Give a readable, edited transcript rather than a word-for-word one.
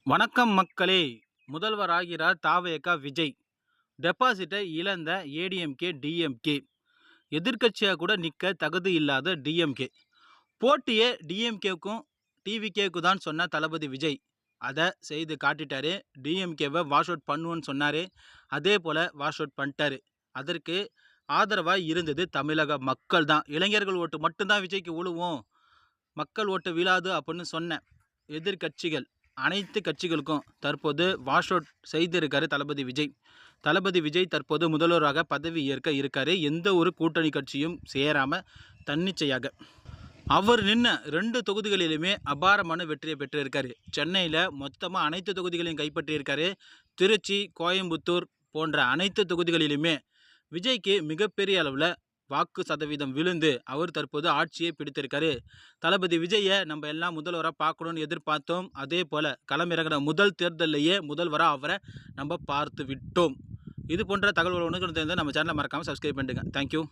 வணக்கம் மக்களே. முதல்வராகிறார் தாவேகா விஜய். டெபாசிட்டை இழந்த ஏடிஎம்கே டிஎம்கே. எதிர்க்கட்சியாக கூட நிற்க தகுதி இல்லாத டிஎம்கே. போட்டியே டிஎம்கேக்கும் டிவிகேக்கு தான் சொன்ன தளபதி விஜய் அதை செய்து காட்டிட்டாரு. டிஎம்கேவை வாஷ் அவுட் பண்ணுவோன்னு சொன்னார். அதே போல் வாஷ் அவுட் பண்ணிட்டாரு. அதற்கு ஆதரவாக இருந்தது தமிழக மக்கள் தான். இளைஞர்கள் ஓட்டு மட்டும்தான் விஜய்க்கு விழுவோம், மக்கள் ஓட்டு விழாது அப்படின்னு சொன்ன எதிர்கட்சிகள் அனைத்து கட்சிகளுக்கும் தற்போது வாஷ் அவுட் செய்திருக்காரு தளபதி விஜய். தளபதி விஜய் தற்போது முதல்வராக பதவி ஏற்க இருக்காரு. எந்த ஒரு கூட்டணி கட்சியும் சேராம தன்னிச்சையாக அவர் நின்ன 2 தொகுதிகளிலுமே அபாரமான வெற்றியை பெற்றிருக்காரு. சென்னையில் மொத்தமாக அனைத்து தொகுதிகளையும் கைப்பற்றியிருக்காரு. திருச்சி, கோயம்புத்தூர் போன்ற அனைத்து தொகுதிகளிலுமே விஜய்க்கு மிகப்பெரிய அளவில் வாக்கு சதவீதம் விழுந்து அவர் தற்போது ஆட்சியை பிடித்திருக்காரு. தளபதி விஜயை நம்ம எல்லாம் முதல்வராக பார்க்கணும்னு எதிர்பார்த்தோம். அதே போல் களமிறங்கின முதல் தேர்தலிலேயே முதல்வராக அவரை நம்ம பார்த்து விட்டோம். இது போன்ற தகவல்கள் ஒன்று தெரிந்தால் நம்ம சேனலை மறக்காமல் சப்ஸ்கிரைப் பண்ணிடுங்க. தேங்க்யூ.